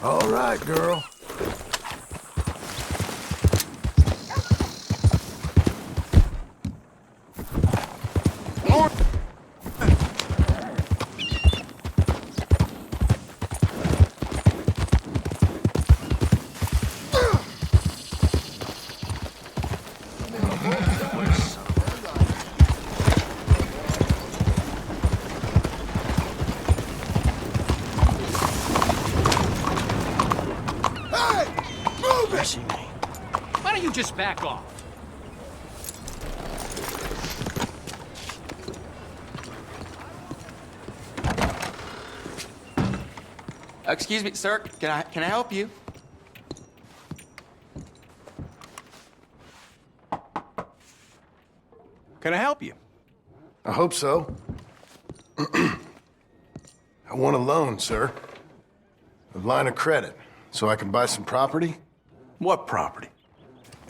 All right, girl. Why don't you just back off? Excuse me, sir. Can I help you? Can I help you? I hope so. I want a loan, sir. A line of credit, so I can buy some property. What property?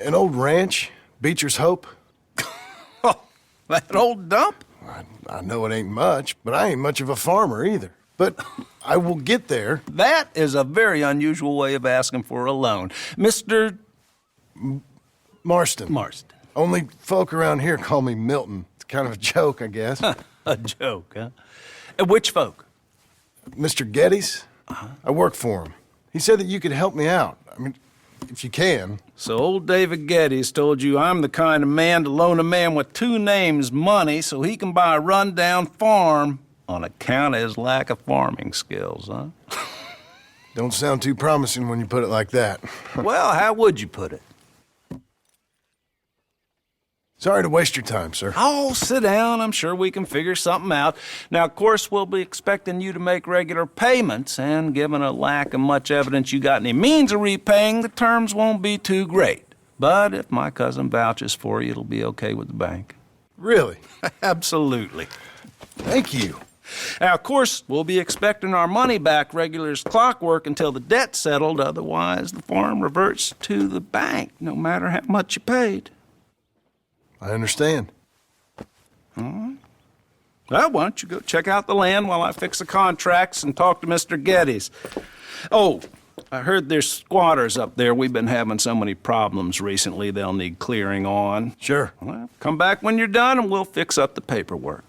An old ranch, Beecher's Hope. Oh, that old dump? I know it ain't much, but I ain't much of a farmer either. But I will get there. That is a very unusual way of asking for a loan. Mr. Marston. Marston. Only folk around here call me Milton. It's kind of a joke, I guess. A joke, huh? Which folk? Mr. Geddes. I work for him. He said that you could help me out. I mean, if you can. So old David Geddes told you I'm the kind of man to loan a man with two names money so he can buy a rundown farm on account of his lack of farming skills, huh? Don't sound too promising when you put it like that. Well, how would you put it? Sorry to waste your time, sir. Oh, sit down. I'm sure we can figure something out. Now, of course, we'll be expecting you to make regular payments, and given a lack of much evidence you got any means of repaying, the terms won't be too great. But if my cousin vouches for you, it'll be okay with the bank. Really? Absolutely. Thank you. Now, of course, we'll be expecting our money back regular as clockwork until the debt's settled. Otherwise, the farm reverts to the bank, no matter how much you paid. I understand. All right. Well, why don't you go check out the land while I fix the contracts and talk to Mr. Geddes. Oh, I heard there's squatters up there. We've been having so many problems recently, they'll need clearing on. Sure. Well, come back when you're done and we'll fix up the paperwork.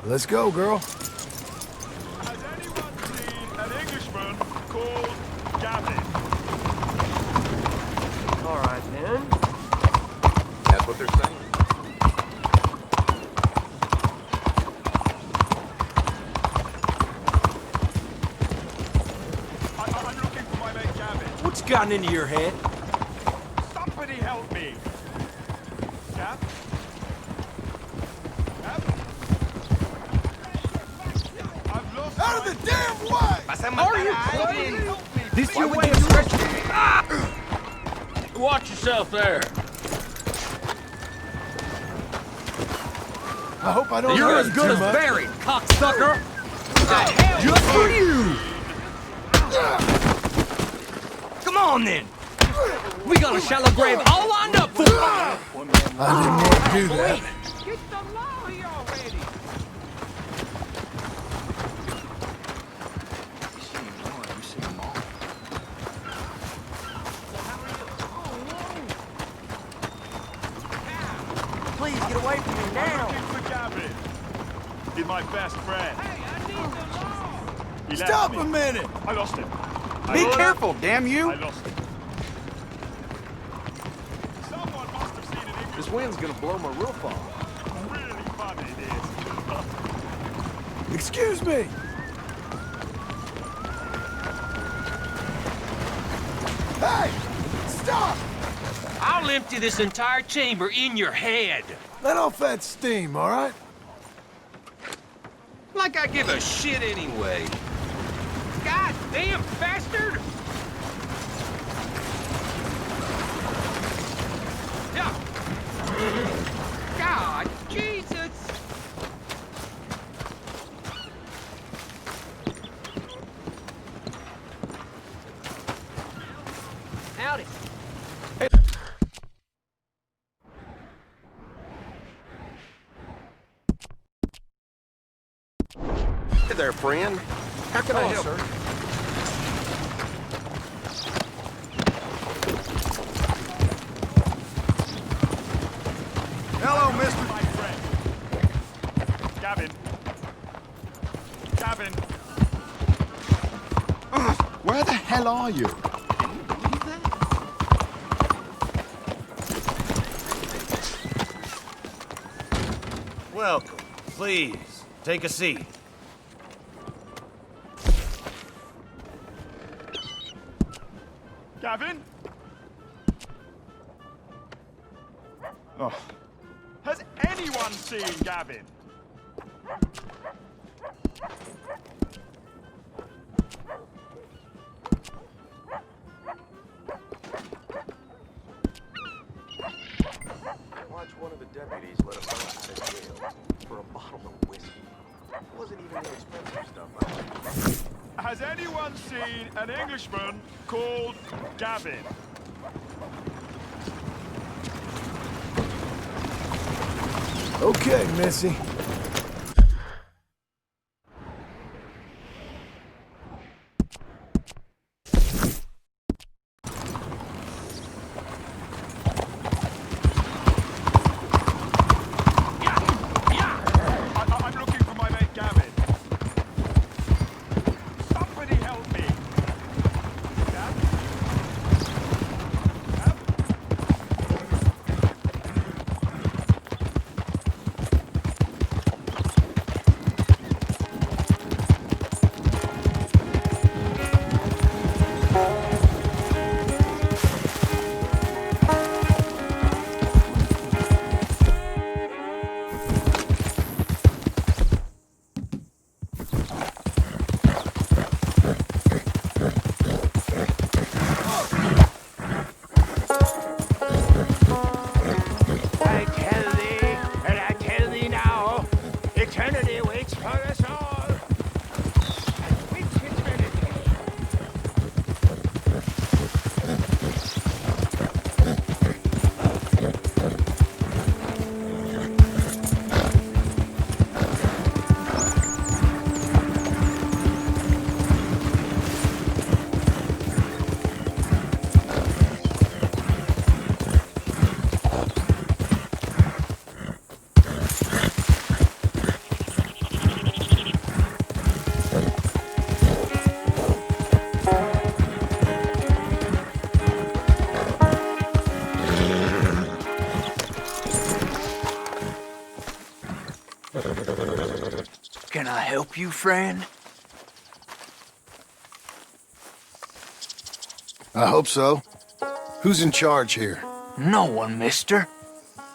Let's go, girl. Has anyone seen an Englishman called Gavin? All right, then. That's what they're saying. I'm looking for my mate Gavin. What's gotten into your head? Somebody help me. Gav? Gav? I've lost Out of the damn way! Are you crazy? This your way of stretching me? Watch yourself there. I hope I don't You're hurt as you good too as much. buried, cocksucker. The hell? Just for you! Come on, then! We got a shallow grave all lined up for you. I didn't want to do that. Get the law here already. Please get away from me now! looking for Gavin. He's my best friend. Hey, I need the law. He left Stop me. a minute! I lost him. Be careful, damn you! I lost him. Someone must have seen an Englishman. This wind's gonna blow my roof off. Really funny, this. Excuse me! Hey! Stop! I'll empty this entire chamber in your head. Let off that steam, all right? Like I give a shit anyway. God damn bastard! Yeah. God, Jesus! Howdy. Hey there, friend. How can I help? sir. Hello, Mr. My friend. Gavin. Gavin. Where the hell are you? Welcome. Please, take a seat. Gavin? Oh, Has anyone seen Gavin? watch one of the deputies let a fella out of jail for a bottle of whiskey. It wasn't even the expensive stuff. Has anyone seen an Englishman called Gavin? Okay, Missy. I'm looking for my mate Gavin. Somebody help me. Gav? Gav? I tell thee, and I tell thee now, eternity waits for us all. Which eternity? Can I help you, friend? I hope so. Who's in charge here? No one, mister.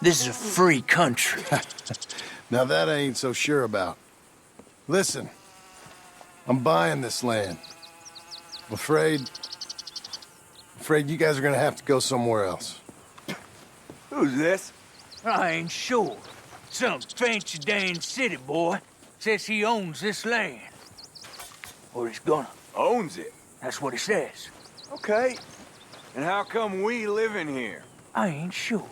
This is a free country. Now that I ain't so sure about. Listen, I'm buying this land. I'm afraid you guys are gonna have to go somewhere else. Who's this? I ain't sure. Some fancy Dan city boy says he owns this land. Or he's gonna. Owns it. That's what he says. Okay. And how come we live in here? I ain't sure.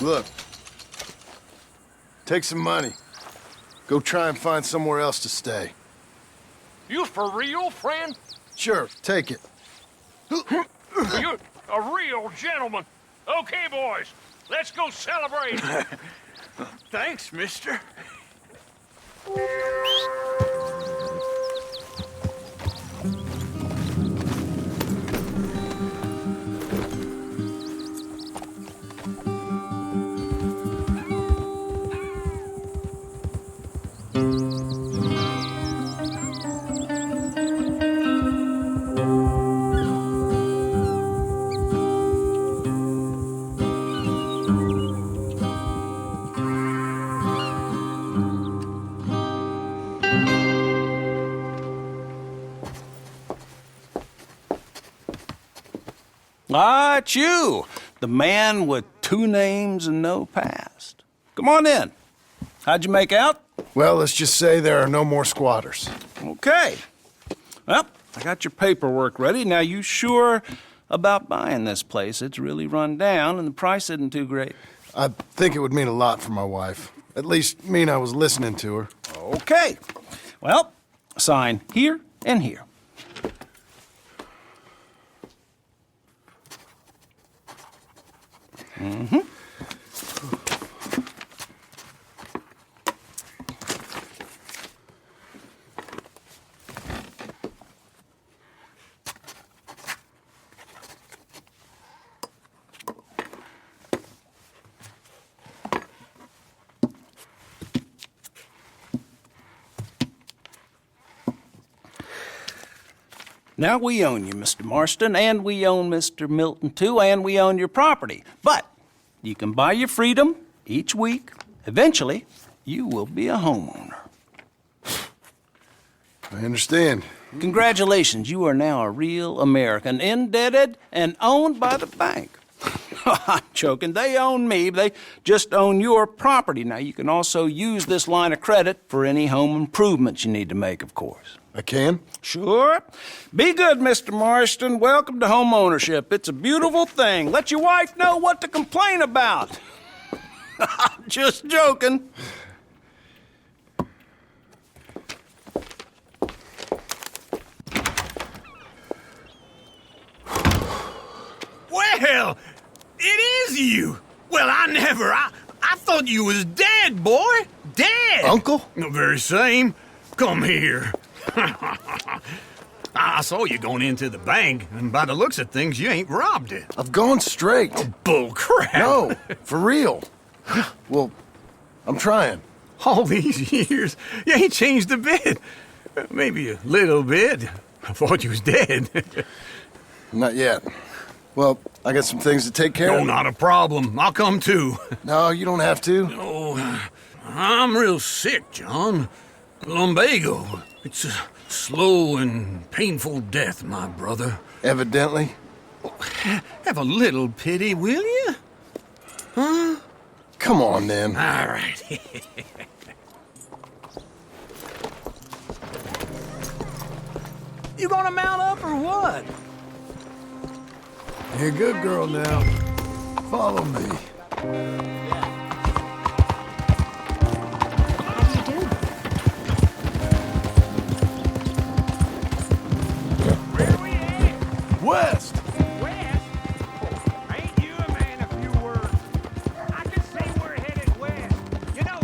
Look, take some money. Go try and find somewhere else to stay. You for real, friend? Sure, take it. You're a real gentleman. Okay, boys, let's go celebrate. Thanks, mister. Ah, it's you, the man with 2 names and no past. Come on in. How'd you make out? Well, let's just say there are no more squatters. Okay. Well, I got your paperwork ready. Now, you sure about buying this place? It's really run down, and the price isn't too great. I think it would mean a lot for my wife. At least mean I was listening to her. Okay. Well, sign here and here. Mm-hmm. Now, we own you, Mr. Marston, and we own Mr. Milton, too, and we own your property. But you can buy your freedom each week. Eventually, you will be a homeowner. I understand. Congratulations, you are now a real American, indebted and owned by the bank. I'm joking. They own me. They just own your property. Now, you can also use this line of credit for any home improvements you need to make, of course. I can? Sure. Be good, Mr. Marston. Welcome to home ownership. It's a beautiful thing. Let your wife know what to complain about. Just joking. Well, it is you. Well, I thought you was dead, boy. Dead. Uncle? The very same. Come here. I saw you going into the bank, and by the looks of things, you ain't robbed it. I've gone straight. Bull crap. No, for real. Well, I'm trying. All these years, you ain't changed a bit. Maybe a little bit. I thought you was dead. Not yet. Well, I got some things to take care No, of. not a problem. I'll come too. No, you don't have to. Oh, I'm real sick, John. Lumbago. It's a slow and painful death, my brother. Evidently. Have a little pity, will you? Huh? Come on, then. All right. You gonna mount up or what? You're a good girl now. Follow me. West! West? Oh, ain't you a man of few words? I can say we're headed west. You know,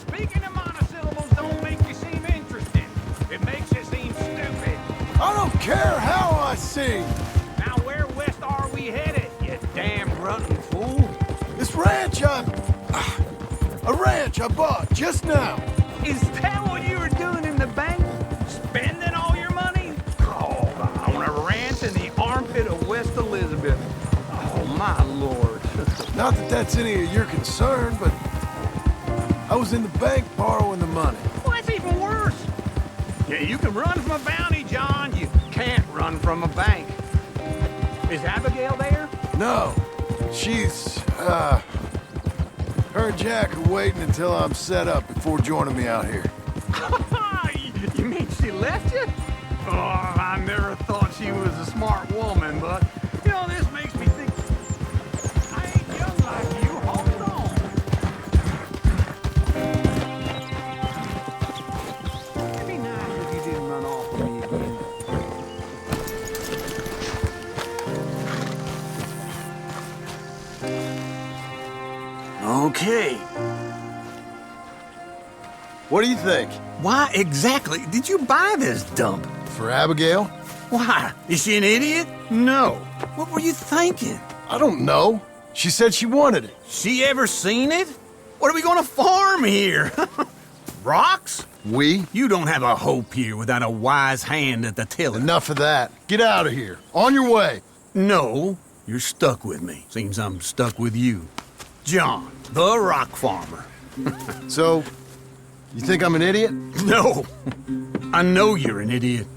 speaking of monosyllables don't make you seem interesting. It makes you seem stupid. I don't care how I sing. Now where west are we headed, you damn grunting fool? This ranch a ranch I bought just now. Is that what you were doing in the bank? Spending all your money? Oh, on a ranch in the armpit of West Elizabeth. Oh, my lord. Not that that's any of your concern, but I was in the bank borrowing the money. Well, that's even worse. Yeah, you can run from a bounty, John. You can't run from a bank. Is Abigail there? No, she's, her and Jack are waiting until I'm set up before joining me out here. You mean she left you? Oh, I never thought she was a smart woman, but, you know, this makes me think I ain't young like you. Hold on. It'd be nice if you didn't run off with me again. Okay. What do you think? Why exactly did you buy this dump? For Abigail? Why? Is she an idiot? No. What were you thinking? I don't know. She said she wanted it. She ever seen it? What are we gonna farm here? Rocks? We? You don't have a hope here without a wise hand at the tiller. Enough of that. Get out of here. On your way. No, you're stuck with me. Seems I'm stuck with you. John, the rock farmer. So, you think I'm an idiot? No, I know you're an idiot.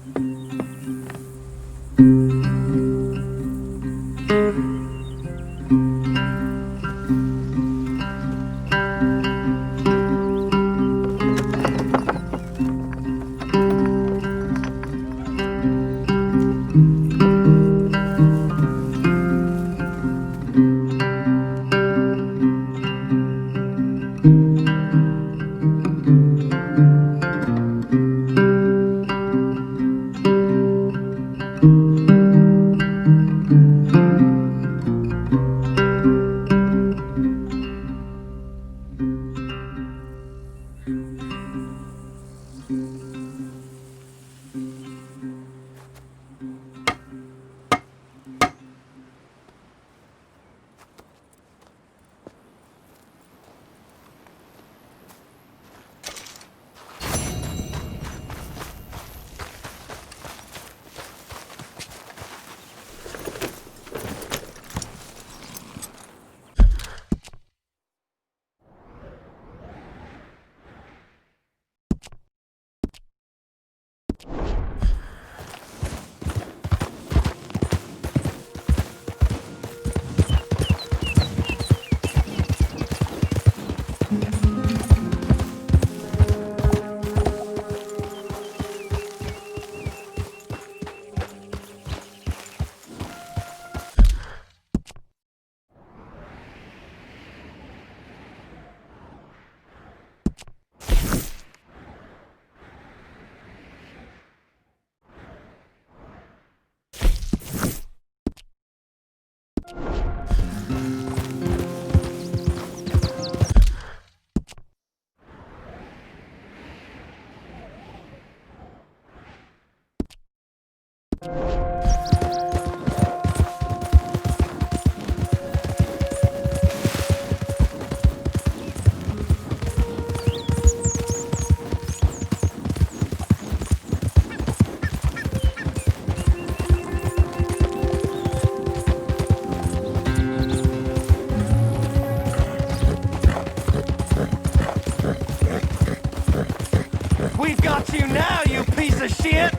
you now, you piece of shit!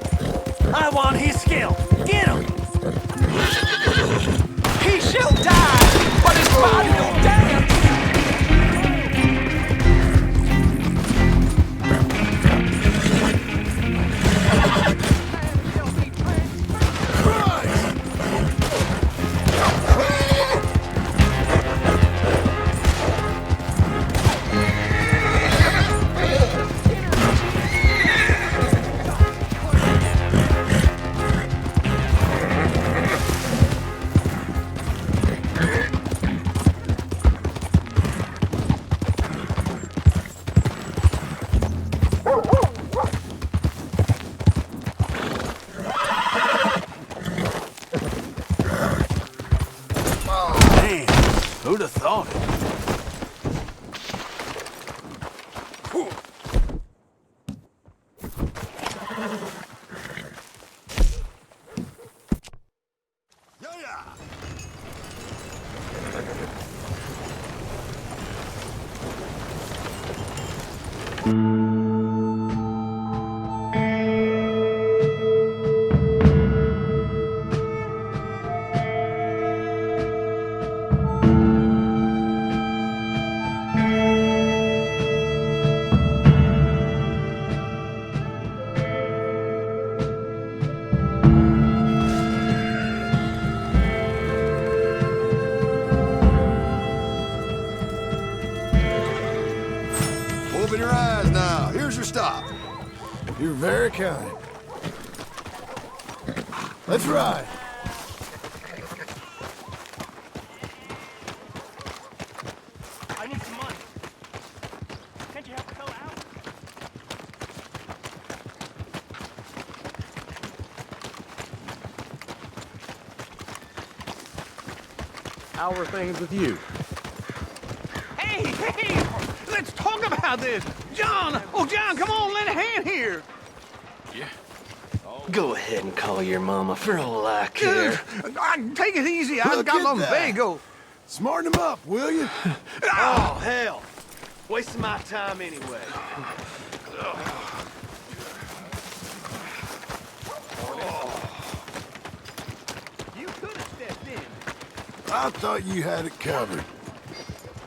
I want his skill. Get him! He shall die, but his body will dance! Who'd have thought it? Open your eyes now. Here's your stop. You're very kind. Let's ride. I need some money. Can't you help the fella out? How are things with you? Hey, hey! Let's talk about this! John! Oh, John, come on, lend a hand here! Go ahead and call your mama for all I care. Take it easy, I've Look got at that. lumbago. Smarten him up, will you? Oh, hell. Wasting my time anyway. You could have stepped in. I thought you had it covered.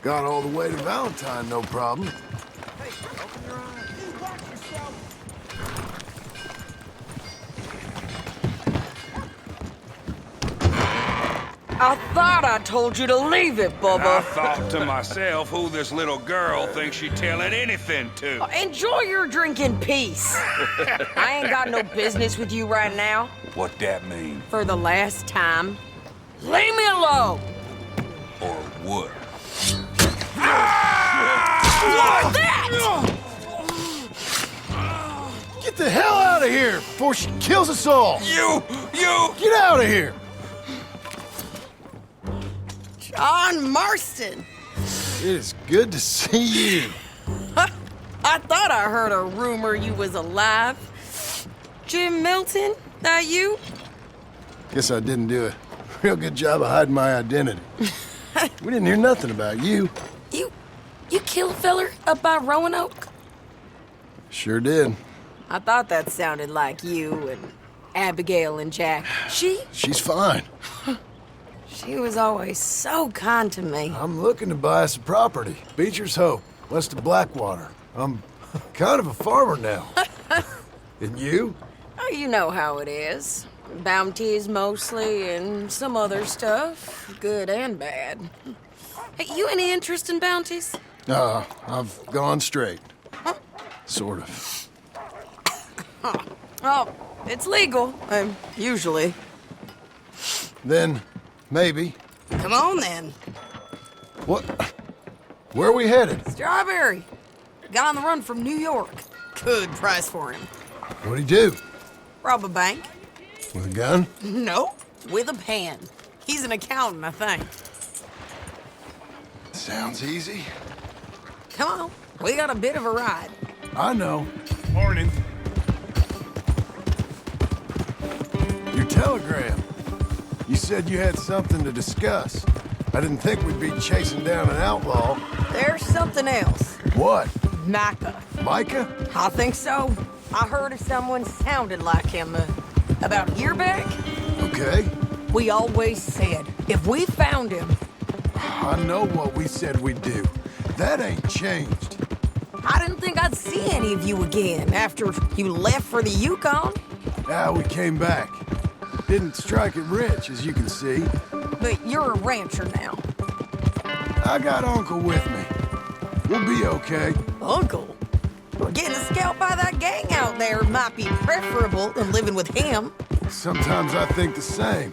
Got all the way to Valentine, no problem. Hey, open your eyes. Watch yourself. I thought I told you to leave it, I Bubba. thought to myself who this little girl thinks she's telling anything to. Enjoy your drink in peace. I ain't got no business with you right now. What that mean? For the last time, leave me alone. Or what? Like that! Get the hell out of here before she kills us all! You! Get out of here! John Marston. It is good to see you. I thought I heard a rumor you was alive. Jim Milton, that you? Guess I didn't do a real good job of hiding my identity. We didn't hear nothing about you. You kill a feller up by Roanoke? Sure did. I thought that sounded like you and Abigail and Jack. She's fine. She was always so kind to me. I'm looking to buy some property. Beecher's Hope, west of Blackwater. I'm kind of a farmer now. And you? Oh, you know how it is. Bounties mostly, and some other stuff, good and bad. Hey, you any interest in bounties? I've gone straight. Sort of. Oh, it's legal, usually. Then, maybe. Come on, then. What? Where are we headed? Strawberry. Got on the run from New York. Good price for him. What'd he do? Rob a bank? With a gun? No, with a pen. He's an accountant, I think. Sounds easy. Come on, we got a bit of a ride. I know. Morning. Your telegram. You said you had something to discuss. I didn't think we'd be chasing down an outlaw. There's something else. What? Micah. Micah? I think so. I heard of someone sounded like him about a year back. Okay. We always said, if we found him, I know what we said we'd do. That ain't changed. I didn't think I'd see any of you again after you left for the Yukon. Now we came back. Didn't strike it rich, as you can see. But you're a rancher now. I got Uncle with me. We'll be okay. Uncle? Well, getting scalped by that gang out there might be preferable than living with him. Sometimes I think the same.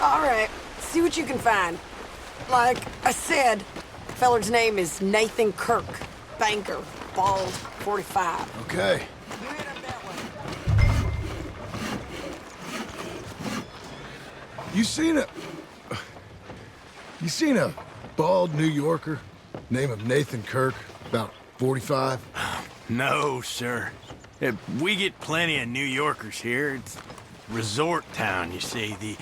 All right, see what you can find. Like I said, feller's name is Nathan Kirk. Banker, bald, 45. Okay. You hit him that way. You seen a bald New Yorker, name of Nathan Kirk, about 45? No, sir. We get plenty of New Yorkers here. It's resort town, you see. The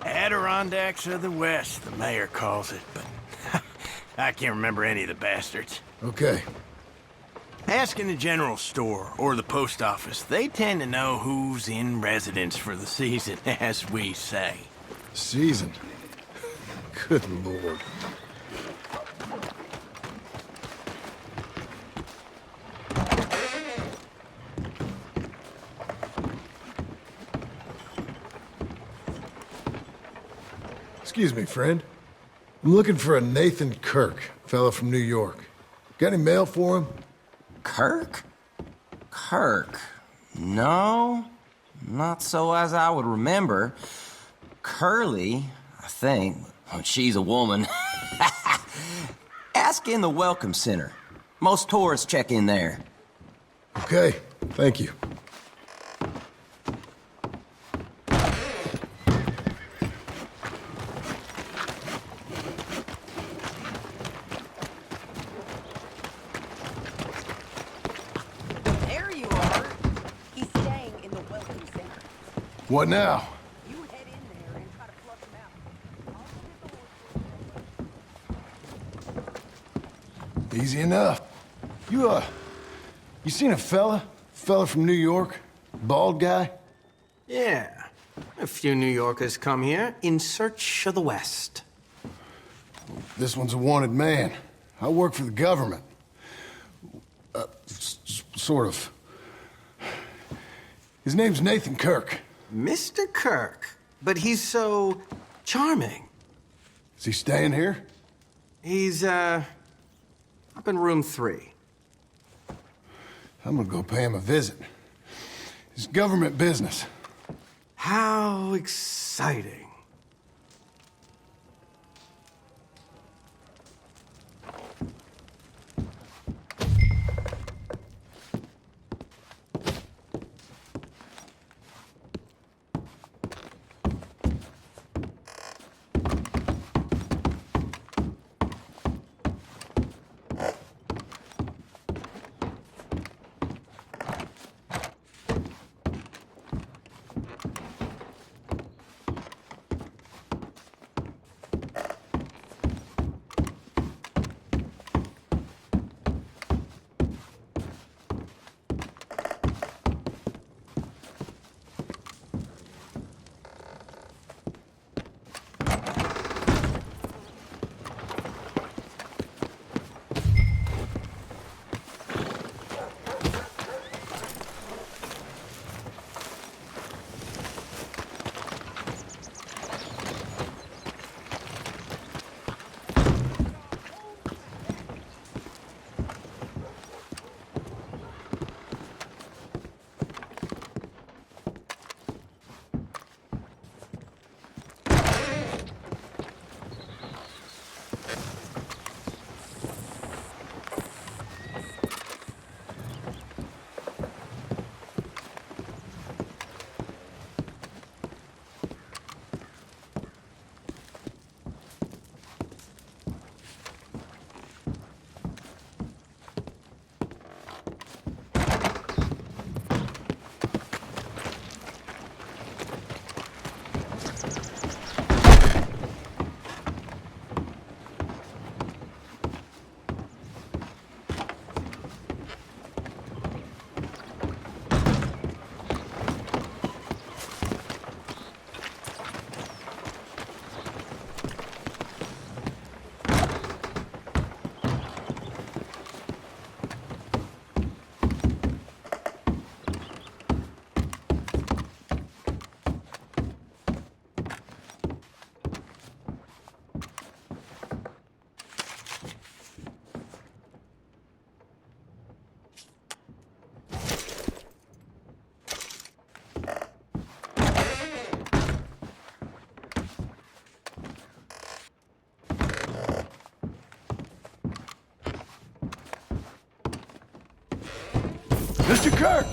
Adirondacks of the West, the mayor calls it, but I can't remember any of the bastards. Okay. Ask in the general store or the post office. They tend to know who's in residence for the season, as we say. Season. Good lord. Excuse me, friend. I'm looking for a Nathan Kirk, fellow from New York. Got any mail for him? Kirk? Kirk? No, not so as I would remember. Curly, I think. Oh, she's a woman. Ask in the Welcome Center. Most tourists check in there. Okay, thank you. There you are. He's staying in the Welcome Center. What now? You head in there and try to flush him out. Easy enough. You seen a fella? Fella from New York? Bald guy? Yeah. A few New Yorkers come here in search of the West. This one's a wanted man. I work for the government. Sort of. His name's Nathan Kirk. Mr. Kirk, but he's so charming. Is he staying here? He's, up in room 3. I'm gonna go pay him a visit. It's government business. How exciting. Mr. Kirk!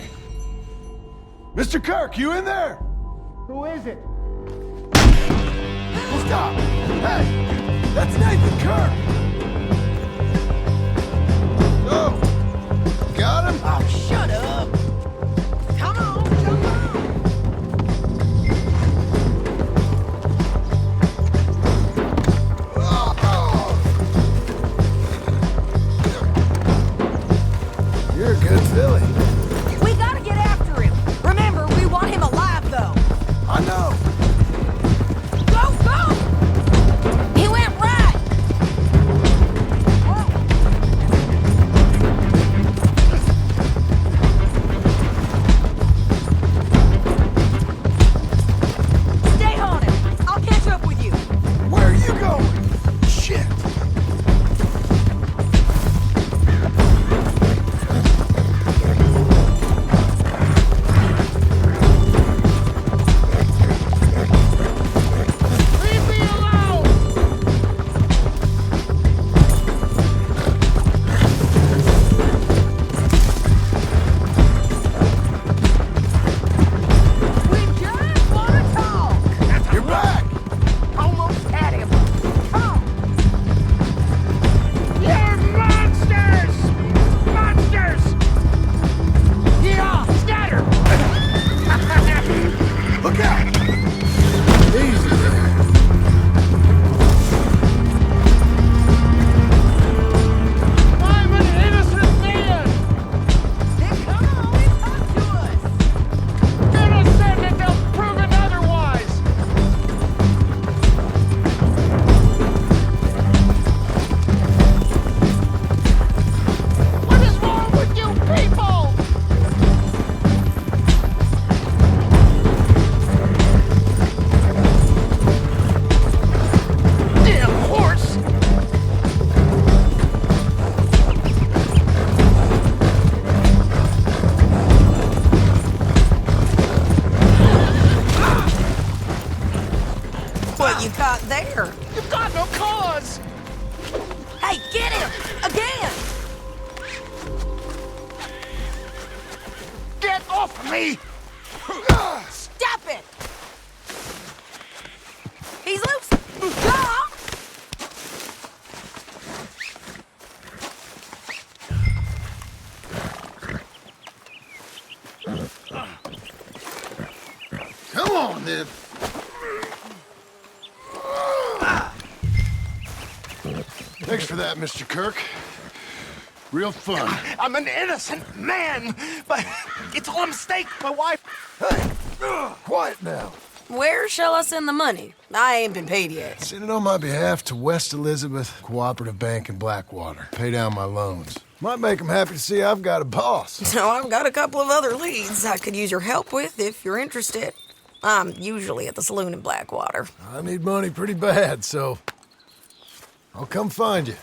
Mr. Kirk, you in there? Who is it? Well, stop! Hey! That's Nathan Kirk! Oh! Got him? Oh, shut up. Come on, jump on. You're a good filly. We gotta get after him. Remember, we want him alive, though. I know. Go, go! He went right. Stay on him. I'll catch up with you. Where are you going? Shit! Leave me alone! We just wanna talk. You're back! Almost had him. Come! You're monsters! Monsters! Yeah, scatter! Look out! Easy there. I'm an innocent man! Then come on and talk to us. Innocent until proven otherwise! What is wrong with you people? Damn horse! What you got there? You've got no cause! Hey, get him! Again! Get off me! Stop it! He's loose! Go! Come on, then. Thanks for that, Mr. Kirk. Real fun. I'm an innocent man, but it's all a mistake. My wife. Quiet now. Where shall I send the money? I ain't been paid yet. Send it on my behalf to West Elizabeth Cooperative Bank in Blackwater. Pay down my loans. Might make them happy to see I've got a boss. So I've got a couple of other leads I could use your help with if you're interested. I'm usually at the saloon in Blackwater. I need money pretty bad, so I'll come find you.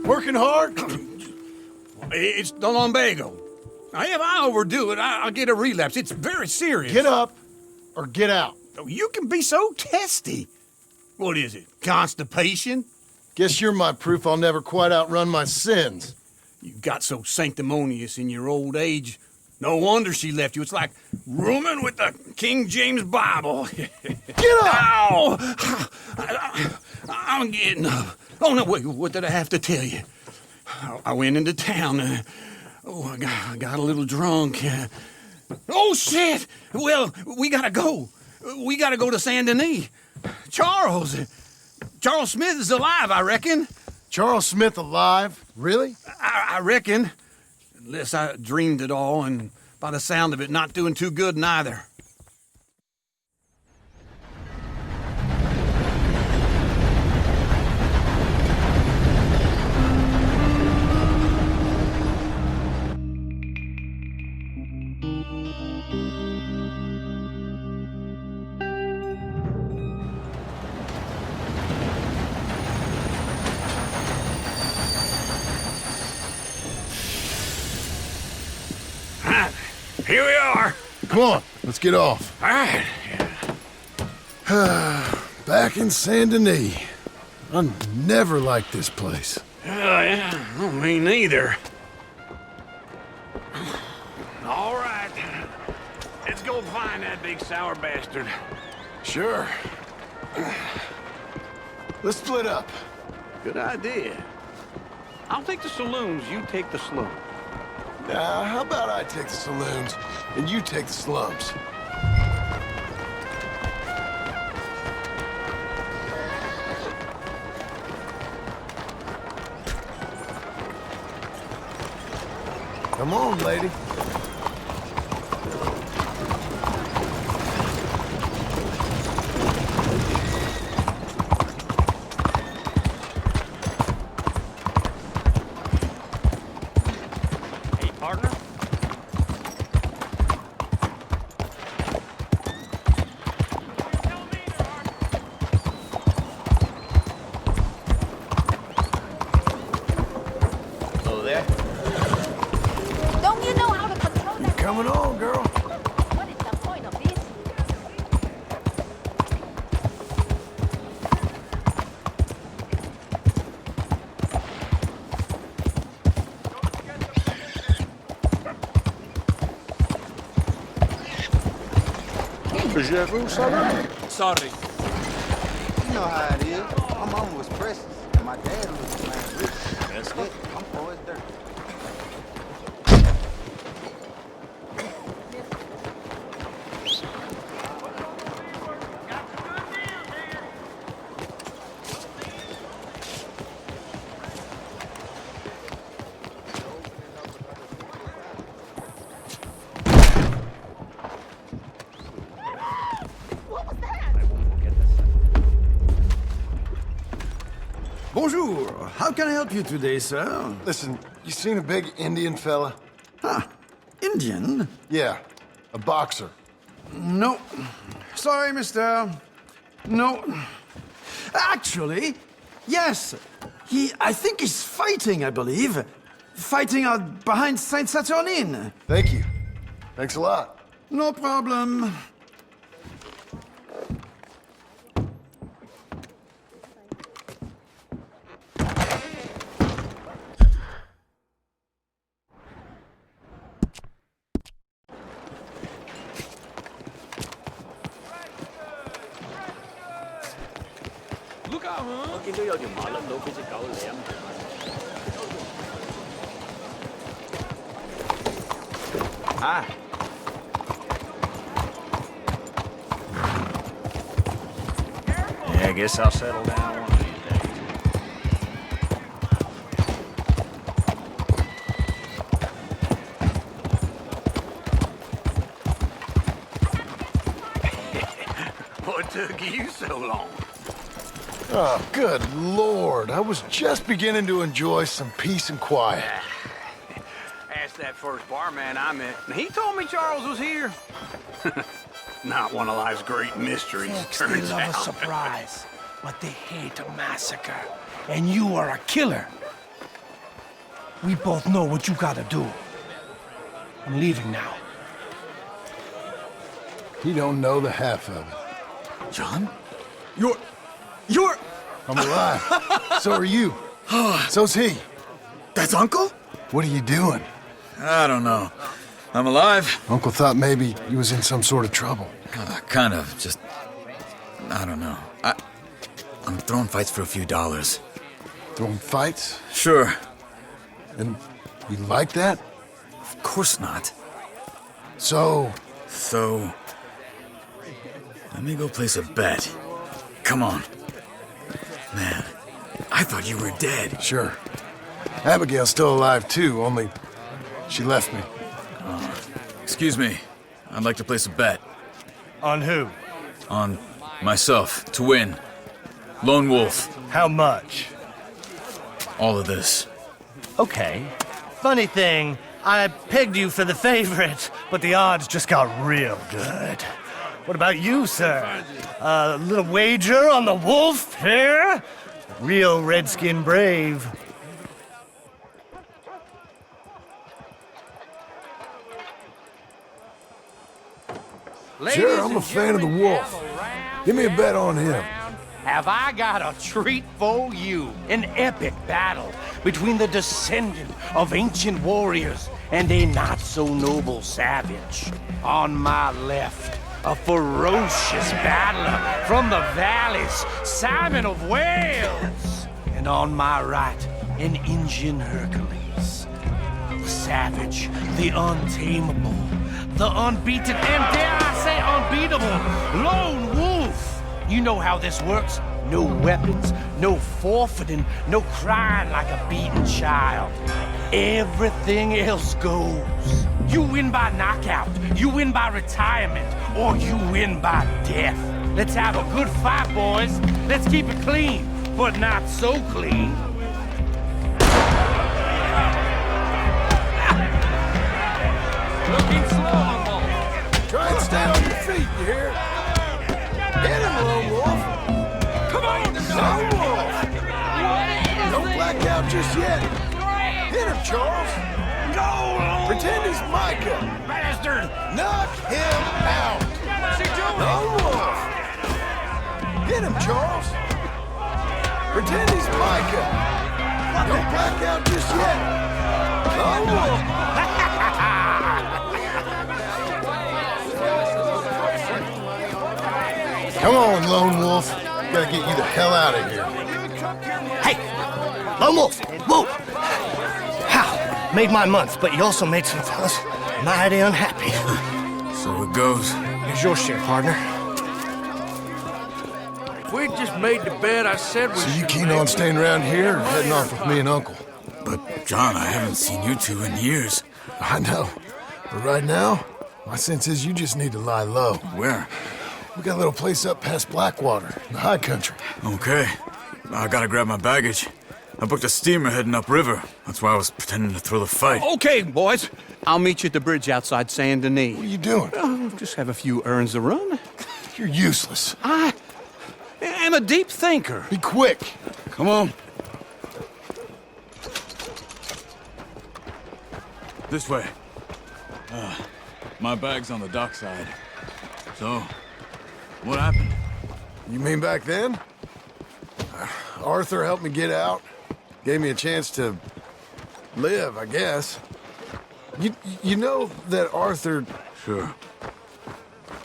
Working hard? It's the lumbago. Now, if I overdo it, I'll get a relapse. It's very serious. Get up or get out. Oh, you can be so testy. What is it, constipation? Guess you're my proof I'll never quite outrun my sins. You got so sanctimonious in your old age. No wonder she left you. It's like rooming with the King James Bible. Get up! Ow! I'm getting up. Oh, no, wait, what did I have to tell you? I went into town. I got a little drunk. Oh, shit! Well, we gotta go. We gotta go to Saint Denis. Charles Smith is alive, I reckon. Charles Smith alive? Really? I reckon. Unless I dreamed it all, and by the sound of it, not doing too good neither. Here we are. Come on, let's get off. All right. Back in Saint Denis. I never liked this place. Yeah, well, me neither. All right. Let's go find that big sour bastard. Sure. Let's split up. Good idea. I'll take the saloons, you take the slums. Now, how about I take the saloons and you take the slums? Come on, lady. Hey, partner. Hello there. Don't you know how to control that? Coming on, girl. What is the point of this? Sorry. You know how it is. My mama was precious, and my dad was the man rich. That's it. I'm poor as dirt. What was that? Bonjour. How can I help you today, sir? Listen, you seen a big Indian fella? Ah, Indian? Yeah, a boxer. No. Sorry, mister. No. Actually, yes. I think he's fighting, I believe. Fighting out behind Saint Saturnin. Thank you. Thanks a lot. No problem. Look out, huh? 我見到有條馬輪到俾只狗舐。Hi. Yeah, I guess I'll settle down one of these days. What took you so long? Oh, good Lord. I was just beginning to enjoy some peace and quiet. Asked that first barman I met, and he told me Charles was here. Not one of life's great mysteries, Folks, they turns love a out. surprise, but they hate a massacre. And you are a killer. We both know what you gotta do. I'm leaving now. He don't know the half of it. John? You're... I'm alive. So are you. So's he. That's Uncle? What are you doing? I don't know. I'm alive. Uncle thought maybe he was in some sort of trouble. Kind of. Just... I don't know. I'm throwing fights for a few dollars. Throwing fights? Sure. And you like that? Of course not. So, let me go place a bet. Come on. Man, I thought you were dead. Sure. Abigail's still alive too, only she left me. Excuse me. I'd like to place a bet. On who? On myself, to win. Lone Wolf. How much? All of this. Okay. Funny thing, I pegged you for the favorite, but the odds just got real good. What about you, sir? A little wager on the wolf here? Real redskin brave. Sure, I'm a fan of the wolf. Give me a bet on him. Have I got a treat for you? An epic battle between the descendant of ancient warriors and a not-so-noble savage. On my left, a ferocious battler from the valleys, Simon of Wales. And on my right, an Indian Hercules. The savage, the untamable, the unbeaten, and dare I say unbeatable, Lone Wolf. You know how this works. No weapons, no forfeiting, no crying like a beaten child. Everything else goes. You win by knockout, you win by retirement, or you win by death. Let's have a good fight, boys. Let's keep it clean, but not so clean. Looking slow, Wolf. Try and stay on your feet, you hear? Hit him, Lone Wolf. Come on, Lone Wolf. Don't black out just yet. Hit him, Charles. Go! Pretend he's Micah. Bastard! Knock him out. What's he doing? Lone Wolf. Hit him, Charles. Pretend he's Micah. Don't black out just yet. Lone Wolf. Come on, Lone Wolf. Gotta get you the hell out of here. Hey! Lone Wolf! Whoa! How? Made my month, but you also made some fellas mighty unhappy. So it goes. Here's your share, partner. If we just made the bet I said we So you should keen make, on staying around here or heading off with me and Uncle? But, John, I haven't seen you two in years. I know. But right now, my sense is you just need to lie low. Where? We got a little place up past Blackwater, in the high country. Okay. I gotta grab my baggage. I booked a steamer heading upriver. That's why I was pretending to throw the fight. Okay, boys. I'll meet you at the bridge outside Saint Denis. What are you doing? Oh, just have a few errands to run. You're useless. I am a deep thinker. Be quick. Come on. This way. My bag's on the dockside. So, what happened? You mean back then? Arthur helped me get out. Gave me a chance to live, I guess. You know that Arthur... Sure.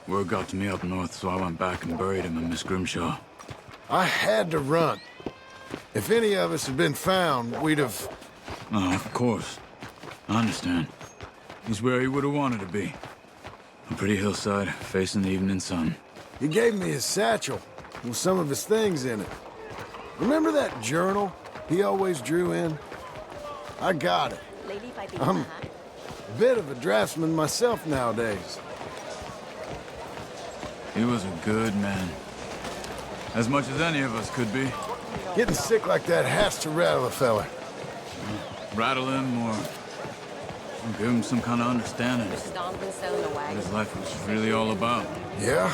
Word got to me up north, so I went back and buried him in Miss Grimshaw. I had to run. If any of us had been found, we'd have... Oh, of course. I understand. He's where he would have wanted to be. A pretty hillside, facing the evening sun. He gave me his satchel with some of his things in it. Remember that journal he always drew in? I got it. I'm a bit of a draftsman myself nowadays. He was a good man. As much as any of us could be. Getting sick like that has to rattle a fella. Rattle him or give him some kind of understanding what his life was really all about. Yeah?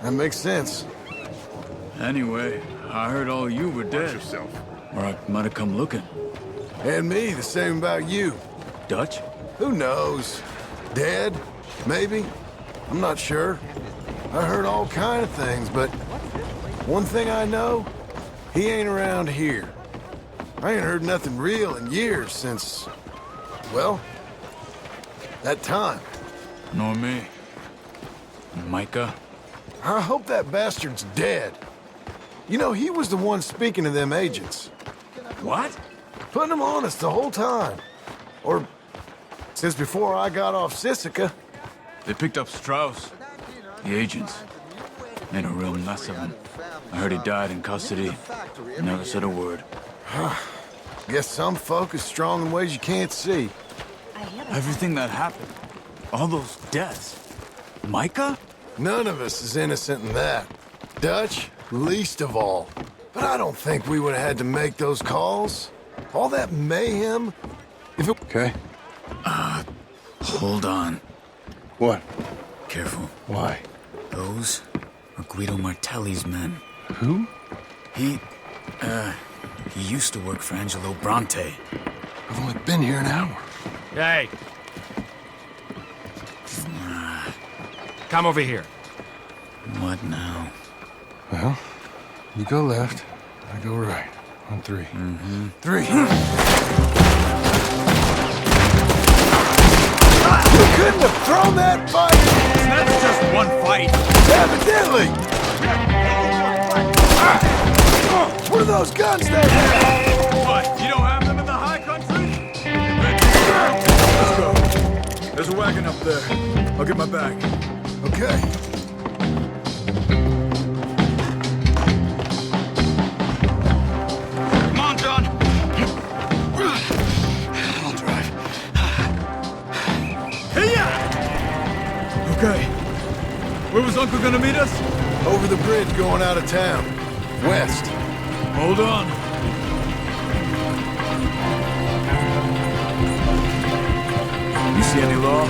That makes sense. Anyway, I heard all you were dead. Or I might have come looking. And me, the same about you. Dutch? Who knows? Dead? Maybe? I'm not sure. I heard all kind of things, but one thing I know, he ain't around here. I ain't heard nothing real in years since, well, that time. Nor me. Micah? I hope that bastard's dead. You know, he was the one speaking to them agents. What? Putting them on us the whole time. Or since before I got off Sisika. They picked up Strauss. The agents. Made a real mess of him. I heard he died in custody. Never said a word. Guess some folk is strong in ways you can't see. Everything that happened. All those deaths. Micah? None of us is innocent in that. Dutch, least of all. But I don't think we would have had to make those calls. All that mayhem. If it... Okay. Hold on. What? Careful. Why? Those are Guido Martelli's men. Who? He used to work for Angelo Bronte. I've only been here an hour. Hey. Come over here. What now? Well, you go left, I go right. On three. Mm-hmm. 3. You couldn't have thrown that fight! That's just one fight. Evidently! What are those guns there? What, you don't have them in the high country? Let's go. There's a wagon up there. I'll get my bag. Okay. Come on, John. I'll drive. Hey-ya! Okay. Where was Uncle gonna meet us? Over the bridge going out of town. West. Hold on. You see any law?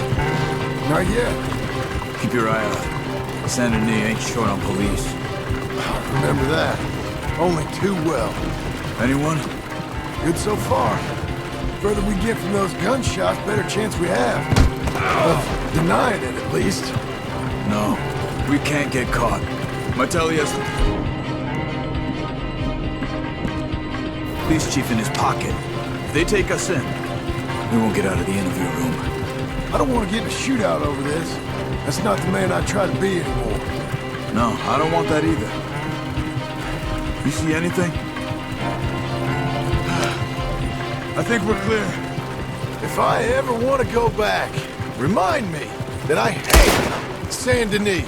Not yet. Keep your eye out. Saint Denis ain't short on police. Remember that. Only too well. Anyone? Good so far. Further we get from those gunshots, better chance we have. Of denying it, at least. No. We can't get caught. Martelli has the police chief in his pocket. If they take us in, we won't get out of the interview room. I don't want to get in a shootout over this. That's not the man I try to be anymore. No, I don't want that either. You see anything? I think we're clear. If I ever want to go back, remind me that I hate Saint Denis.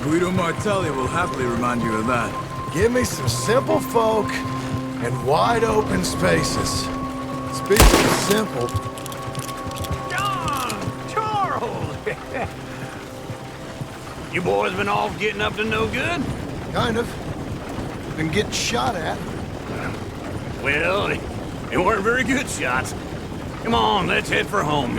Guido Martelli will happily remind you of that. Give me some simple folk and wide open spaces. Speaking of simple... John! Charles! You boys been off getting up to no good? Kind of. Been getting shot at. Well, they weren't very good shots. Come on, let's head for home.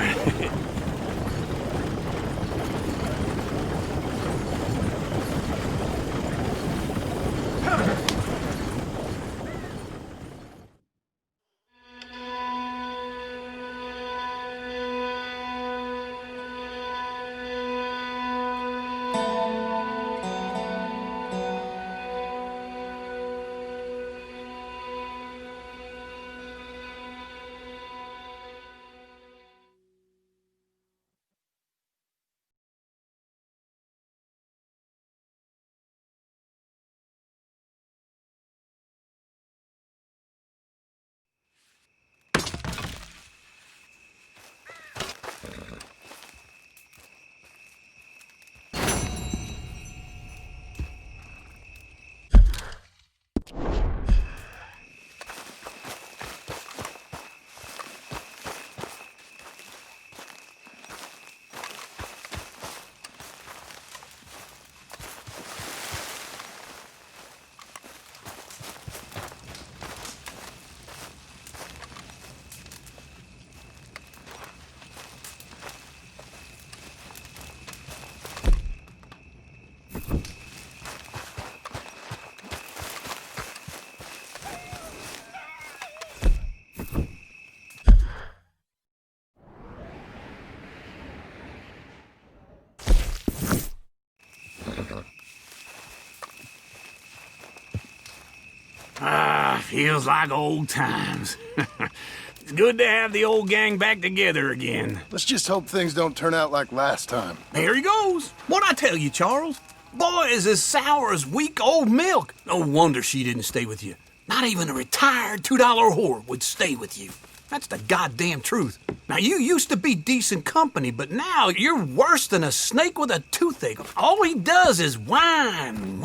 feels like old times. It's good to have the old gang back together again. Let's just hope things don't turn out like last time. There he goes. What'd I tell you, Charles? Boy is as sour as week-old milk. No wonder she didn't stay with you. Not even a retired $2 whore would stay with you. That's the goddamn truth. Now, you used to be decent company, but now you're worse than a snake with a toothache. All he does is whine.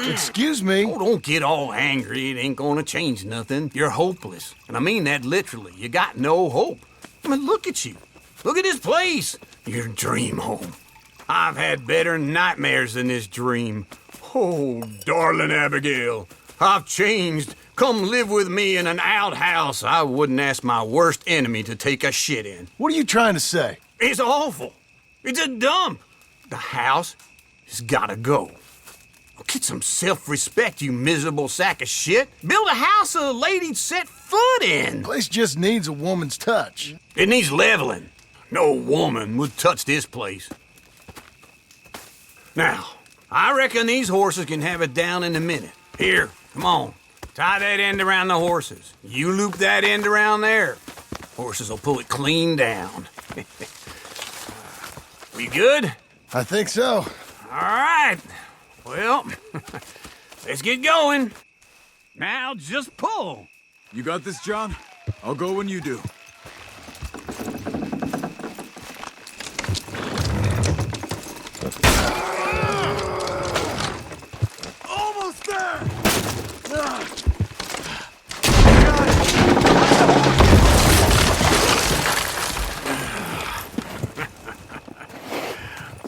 Excuse me? Oh, don't get all angry. It ain't gonna change nothing. You're hopeless. And I mean that literally. You got no hope. I mean, look at you. Look at this place. Your dream home. I've had better nightmares than this dream. Oh, darling Abigail, I've changed. Come live with me in an outhouse I wouldn't ask my worst enemy to take a shit in. What are you trying to say? It's awful. It's a dump. The house has gotta go. Get some self-respect, you miserable sack of shit. Build a house a lady'd set foot in. The place just needs a woman's touch. It needs leveling. No woman would touch this place. Now, I reckon these horses can have it down in a minute. Here, come on. Tie that end around the horses. You loop that end around there. Horses will pull it clean down. We good? I think so. All right. Well, let's get going. Now just pull. You got this, John? I'll go when you do. Almost there!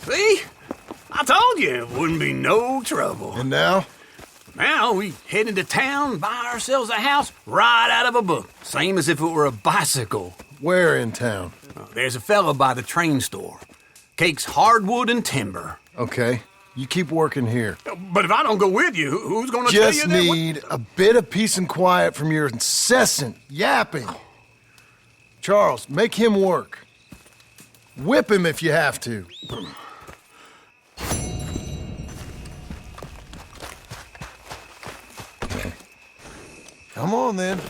See? I told you it wouldn't be no trouble. And now? Now we head into town, buy ourselves a house right out of a book. Same as if it were a bicycle. Where in town? There's a fella by the train store. Cakes hardwood and timber. Okay. You keep working here. But if I don't go with you, who's gonna tell you Just that? need a bit of peace and quiet from your incessant yapping. Charles, make him work. Whip him if you have to. Come on, then.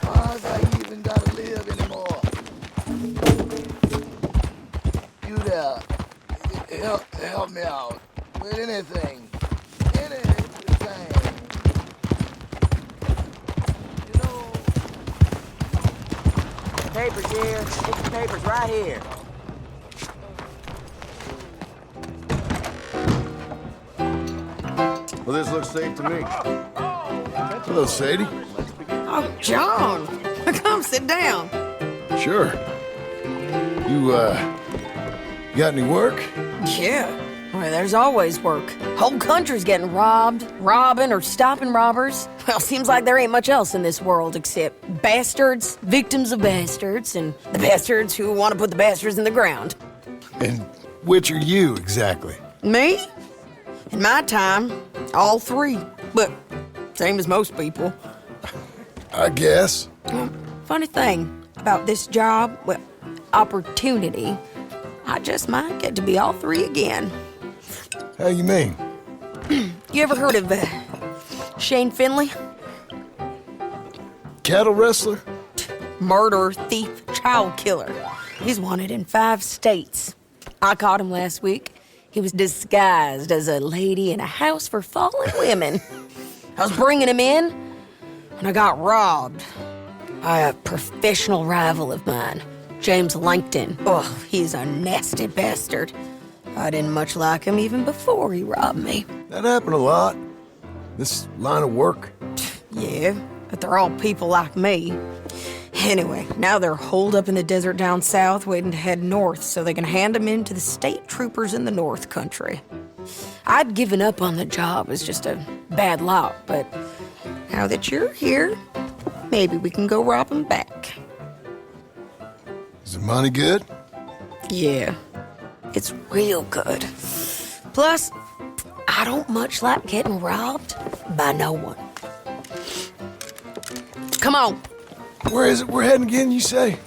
Why's I even gotta live anymore? You there, help me out with anything. Anything. You know... Papers here. Get the papers right here. Well, this looks safe to me. Hello, Sadie. Oh, John. Come sit down. Sure. You got any work? Yeah. Well, Well, there's always work. Whole country's getting robbed, robbing, or stopping robbers. Well, seems like there ain't much else in this world except bastards, victims of bastards, and the bastards who want to put the bastards in the ground. And which are you, exactly? Me? In my time, all three. But same as most people. I guess. Funny thing about this job, well, opportunity, I just might get to be all three again. How you mean? You ever heard of Shane Finley? Cattle wrestler? Murderer, thief, child killer. He's wanted in 5 states. I caught him last week. He was disguised as a lady in a house for fallen women. I was bringing him in when I got robbed by a professional rival of mine, James Langton. Oh, he's a nasty bastard. I didn't much like him even before he robbed me. That happened a lot. This line of work. Yeah, but they're all people like me. Anyway, now they're holed up in the desert down south, waiting to head north so they can hand them in to the state troopers in the north country. I'd given up on the job as just a bad lot, but now that you're here, maybe we can go rob them back. Is the money good? Yeah, it's real good. Plus, I don't much like getting robbed by no one. Come on. Where is it we're heading again, you say?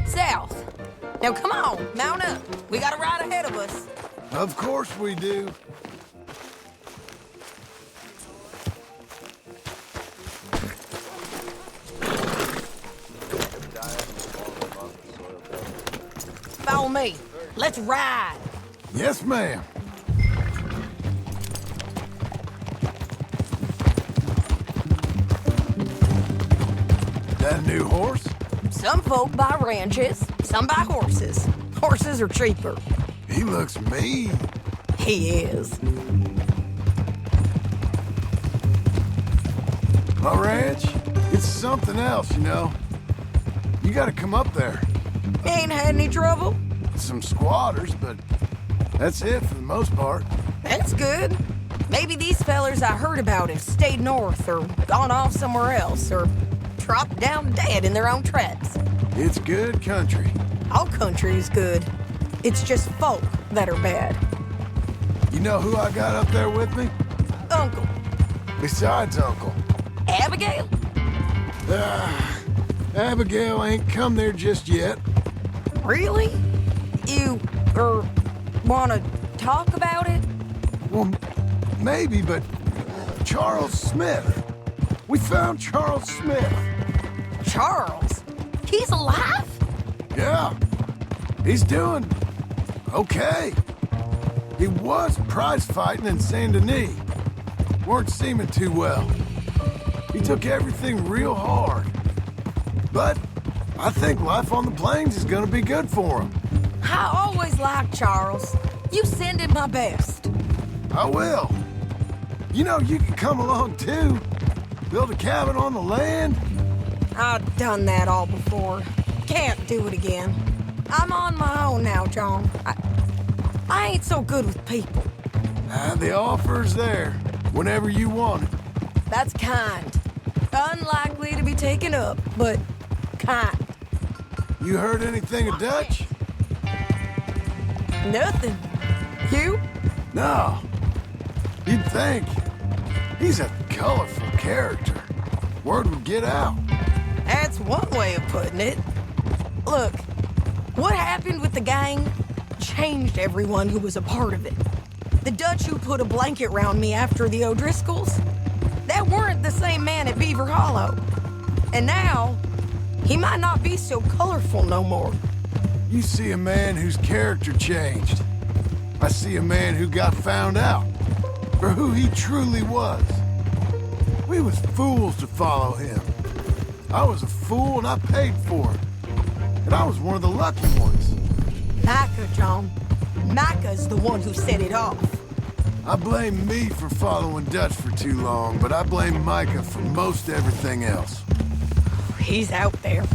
South. Now come on, mount up. We got a ride ahead of us. Of course we do. Follow me. Let's ride. Yes, ma'am. That a new horse? Some folk buy ranches, some buy horses. Horses are cheaper. He looks mean. He is. My ranch, it's something else, you know. You gotta come up there. Ain't had any trouble? Some squatters, but that's it for the most part. That's good. Maybe these fellers I heard about have stayed north or gone off somewhere else or dropped down dead in their own tracks. It's good country. All country is good. It's just folk that are bad. You know who I got up there with me? Uncle. Besides Uncle. Abigail? Abigail ain't come there just yet. Really? You, wanna talk about it? Well, maybe, but Charles Smith. We found Charles Smith. Charles? He's alive? Yeah. He's doing okay. He was prize fighting in Saint Denis. Weren't seeming too well. He took everything real hard. But I think life on the plains is gonna be good for him. I always liked Charles. You send him my best. I will. You know, you can come along too. Build a cabin on the land. I've done that all before. Can't do it again. I'm on my own now, John. I ain't so good with people. The offer's there, whenever you want it. That's kind. Unlikely to be taken up, but kind. You heard anything of Dutch? Nothing. You? No. You'd think. He's a colorful character. Word would get out. That's one way of putting it. Look, what happened with the gang changed everyone who was a part of it. The Dutch who put a blanket round me after the O'Driscolls, that weren't the same man at Beaver Hollow. And now, he might not be so colorful no more. You see a man whose character changed. I see a man who got found out for who he truly was. We was fools to follow him. I was a fool and I paid for it. And I was one of the lucky ones. Micah, John. Micah's the one who set it off. I blame me for following Dutch for too long, but I blame Micah for most everything else. He's out there.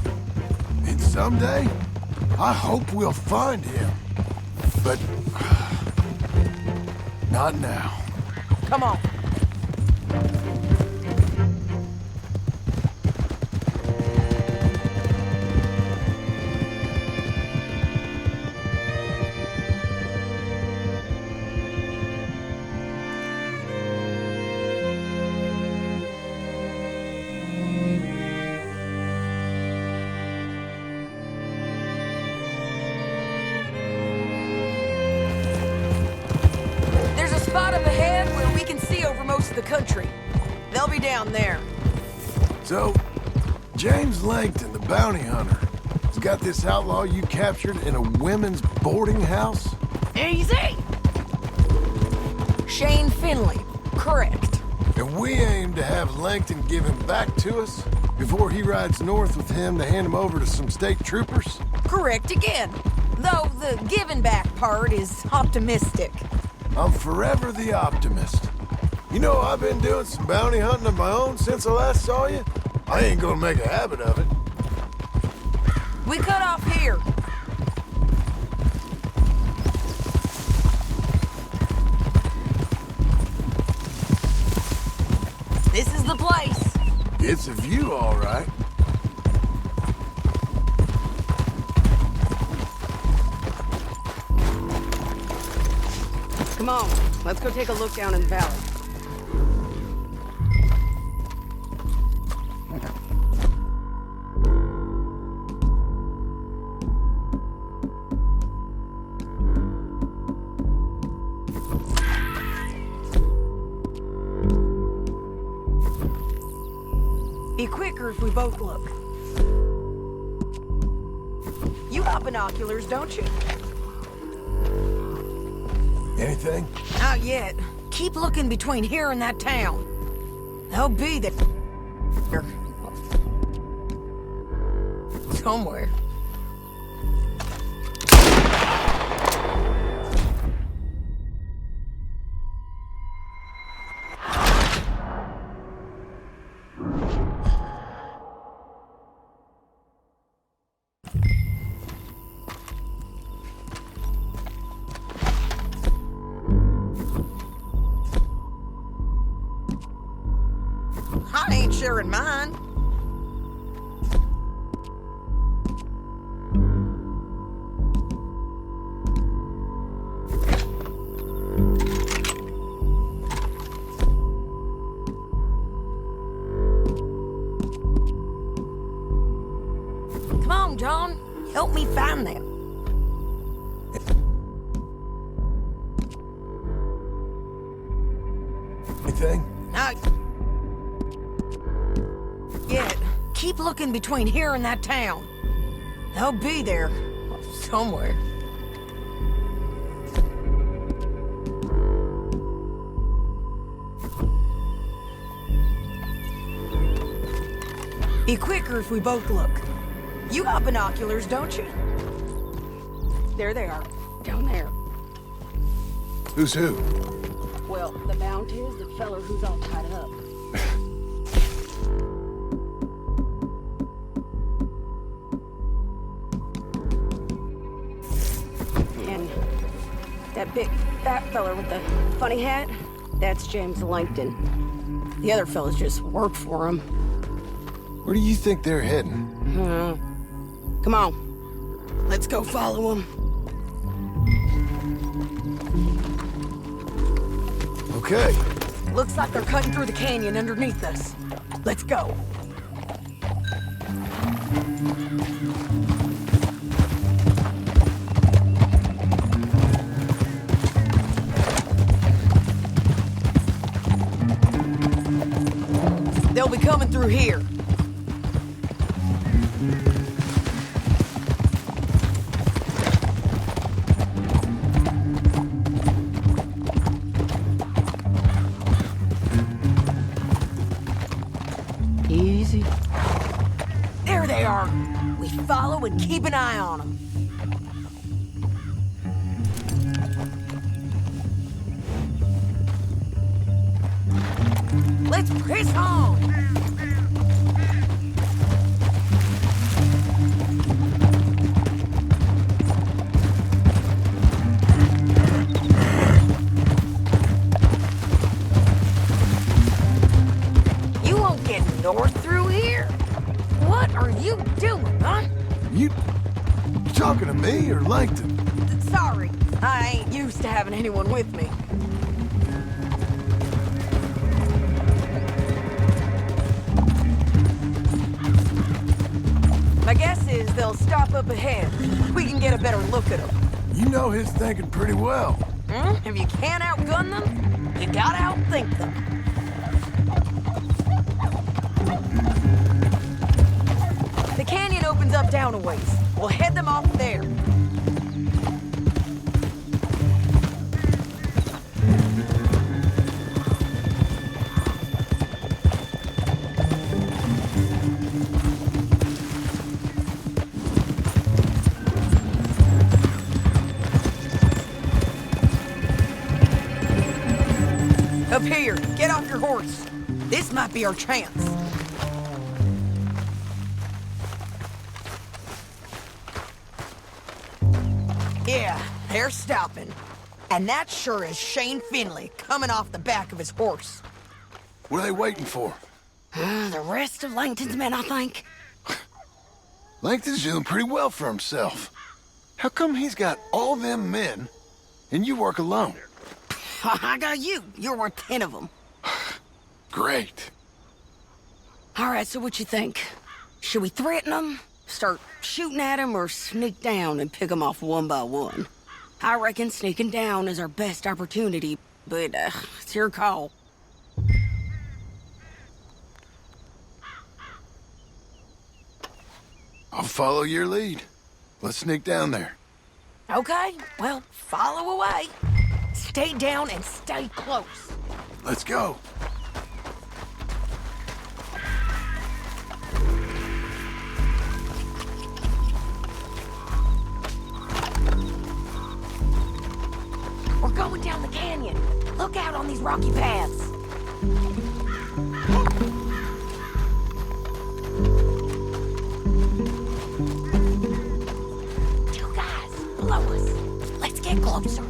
And someday, I hope we'll find him. But Not now. Come on. There's a spot up ahead where we can see over most of the country. They'll be down there. So, James Langton, the bounty hunter, has got this outlaw you captured in a women's boarding house? Easy! Shane Finley, correct. And we aim to have Langton give him back to us before he rides north with him to hand him over to some state troopers? Correct again. Though the giving back part is optimistic. I'm forever the optimist. You know, I've been doing some bounty hunting of my own since I last saw you. I ain't gonna make a habit of it. We cut off here. This is the place. It's a view, all right. Come on, let's go take a look down in the valley. Be quicker if we both look. You got binoculars, don't you? Anything? Not yet. Keep looking between here and that town. They'll be there. Somewhere. I ain't sharing mine. Come on, John. Help me find them. Anything? Now, yet. Keep looking between here and that town. They'll be there somewhere. Be quicker if we both look. You got binoculars, don't you? There they are, down there. Who's who? Well, the mount is the feller who's all tied up. And that big fat feller with the funny hat, that's James Langton. The other fellas just work for him. Where do you think they're heading? Come on. Let's go follow them. Okay. Looks like they're cutting through the canyon underneath us. Let's go. They'll be coming through here. Easy. There they are. We follow and keep an eye on them. Let's press on. North through here? What are you doing, huh? You talking to me or Langton? Sorry, I ain't used to having anyone with me. My guess is they'll stop up ahead. We can get a better look at them. You know his thinking pretty well. If you can't outgun them, you gotta outthink them. The canyon opens up down a ways. We'll head them off there. Up here, get off your horse. This might be our chance. Yeah, they're stopping. And that sure is Shane Finley coming off the back of his horse. What are they waiting for? The rest of Langton's men, I think. Langton's doing pretty well for himself. How come he's got all them men and you work alone? I got you. You're worth 10 of them. Great. All right, so what you think? Should we threaten them, start shooting at them, or sneak down and pick them off one by one? I reckon sneaking down is our best opportunity, but it's your call. I'll follow your lead. Let's sneak down there. Okay, well, follow away. Stay down and stay close. Let's go. We're going down the canyon. Look out on these rocky paths. Two guys below us. Let's get closer.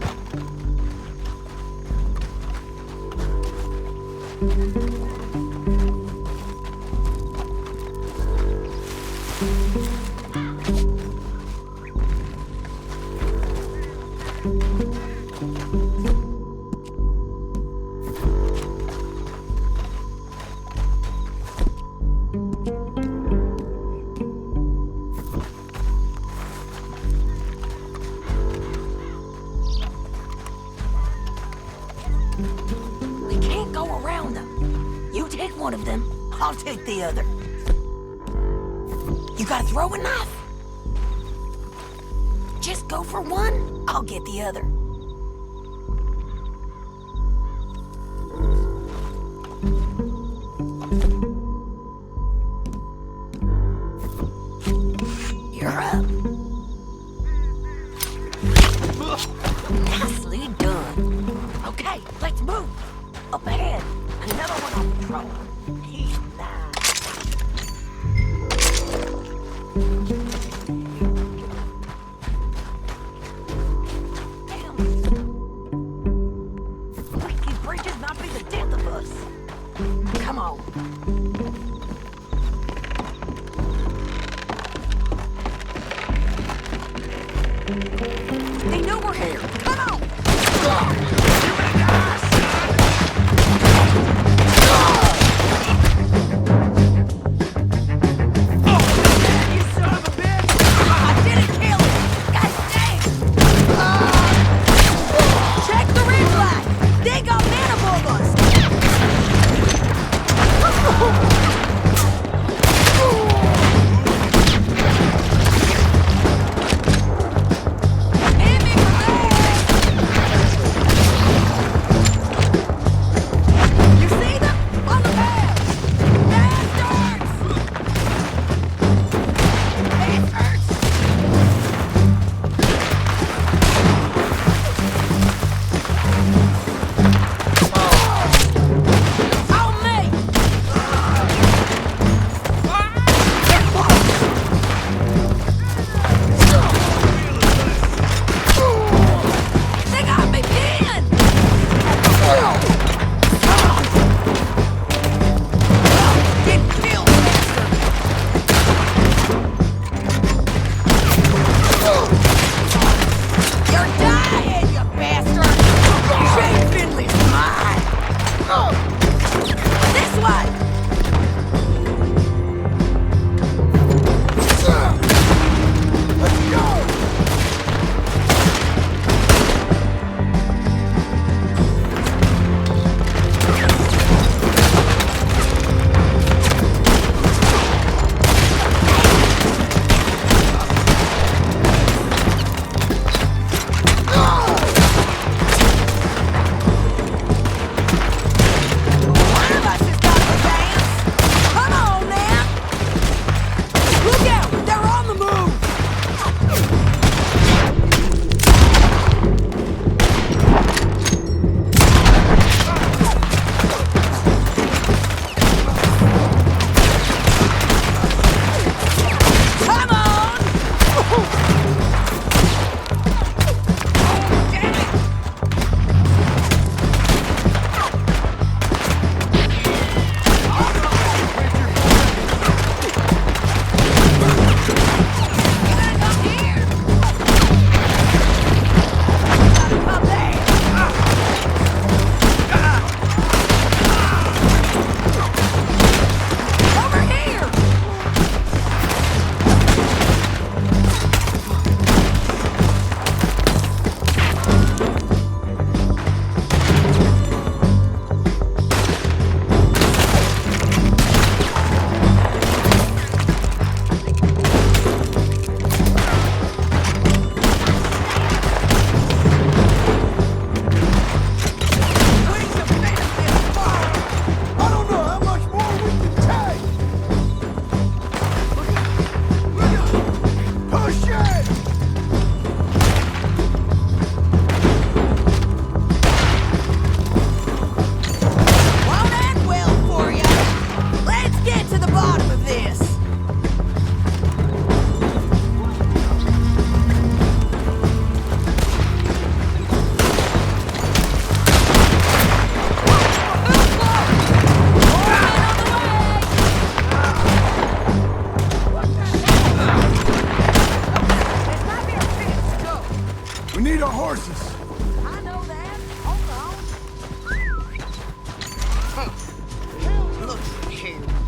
We can't go around them. You take one of them, I'll take the other. You got a throwing knife? Just go for one, I'll get the other. You're up. Nicely done. Okay, let's move. Up ahead, another one on patrol. He's Damn. These bridges might be the death of us. Come on. They know we're here. Come on! Hit me for that!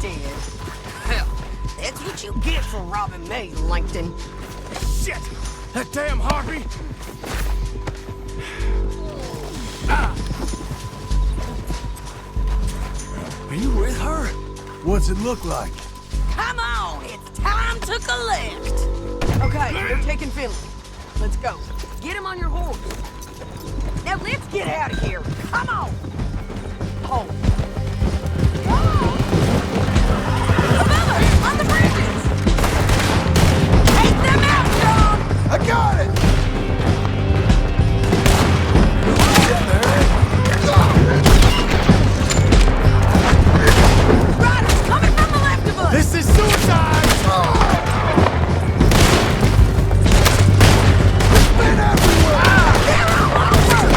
did. Hell, that's what you get for robbing me, Langton. Shit! That damn harpy! Are you with her? What's it look like? Come on, it's time to collect. Okay, they're taking Finley. Let's go. Get him on your horse. Now let's get out of here. Come on. Home. Above us, on the bridges. Take them out, John. I got it! Riders coming from the left of us. This is suicide! Been everywhere! They're all over.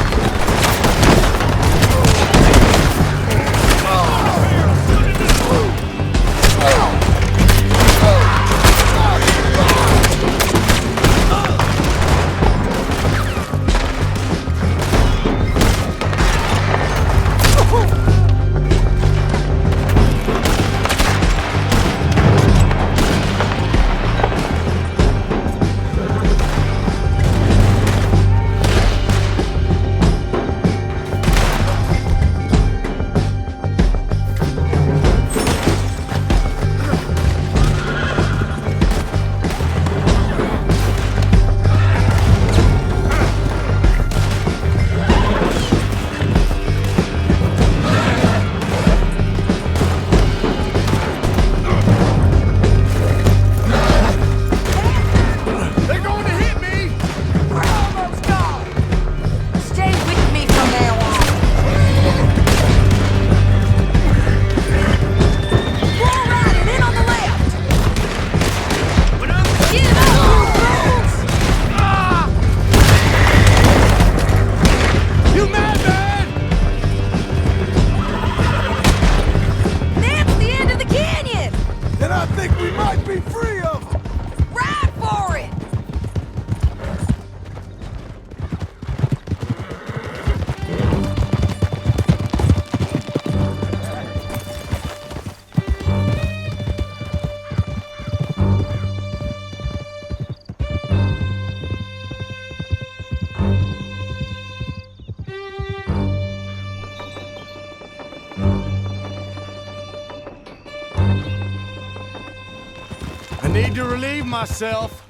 Need to relieve myself.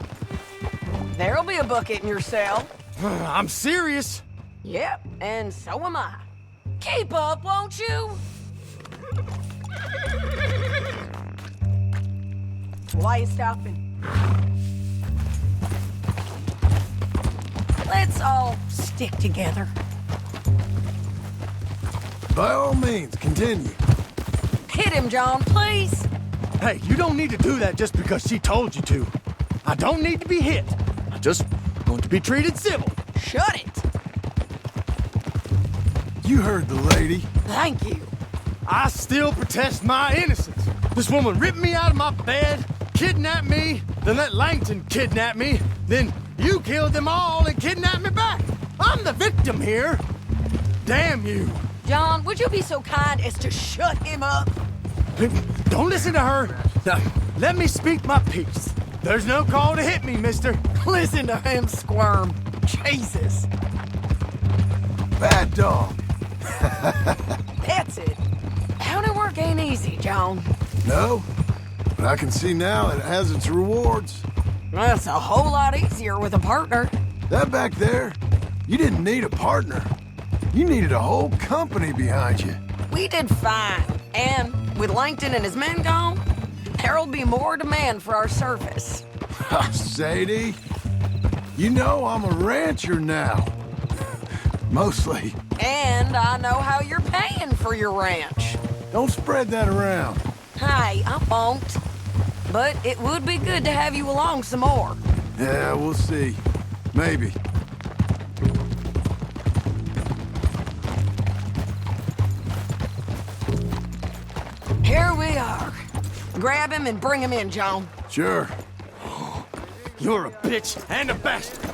There'll be a bucket in your cell. I'm serious. Yep, and so am I. Keep up, won't you? Why you stopping? Let's all stick together. By all means, continue. Hit him, John, please. Hey, you don't need to do that just because she told you to. I don't need to be hit. I just want to be treated civil. Shut it. You heard the lady. Thank you. I still protest my innocence. This woman ripped me out of my bed, kidnapped me, then let Langton kidnap me, then you killed them all and kidnapped me back. I'm the victim here. Damn you. John, would you be so kind as to shut him up? Don't listen to her. Now, let me speak my piece. There's no call to hit me, mister. Listen to him squirm. Jesus. Bad dog. That's it. County work ain't easy, John. No, but I can see now it has its rewards. That's a whole lot easier with a partner. That back there, you didn't need a partner. You needed a whole company behind you. We did fine. And with Langton and his men gone, there'll be more demand for our service. Sadie, you know I'm a rancher now. Mostly. And I know how you're paying for your ranch. Don't spread that around. Hey, I won't. But it would be good to have you along some more. Yeah, we'll see. Maybe. Here we are. Grab him and bring him in, John. Sure. You're a bitch and a bastard.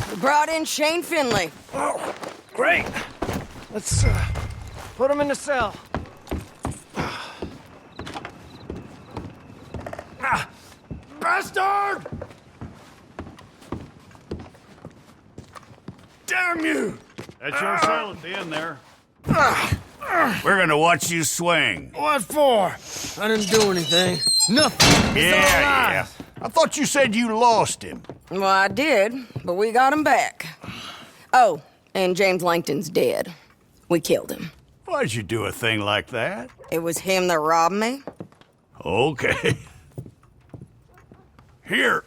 We brought in Shane Finley. Oh, great. Let's put him in the cell. Bastard! Damn you! That's your cell at the end there. We're gonna watch you swing. What for? I didn't do anything. Nothing. Yeah. I thought you said you lost him. Well, I did, but we got him back. Oh, and James Langton's dead. We killed him. Why'd you do a thing like that? It was him that robbed me. Okay. Here.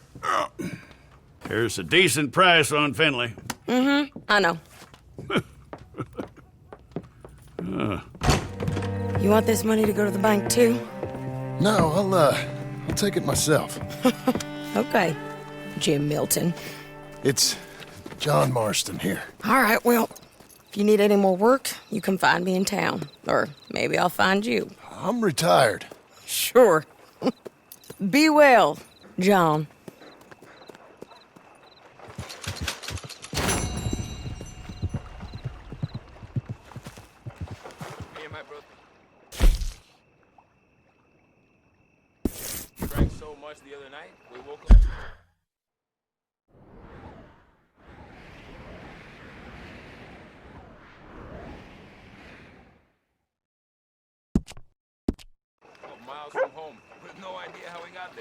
Here's a decent price on Finley. Mm-hmm, I know. You want this money to go to the bank, too? No, I'll take it myself. Okay, Jim Milton. It's John Marston here. All right, well, if you need any more work, you can find me in town. Or maybe I'll find you. I'm retired. Sure. Be well, John. Me and my brother drank so much the other night, we woke up. Miles from home, with no idea how we got there.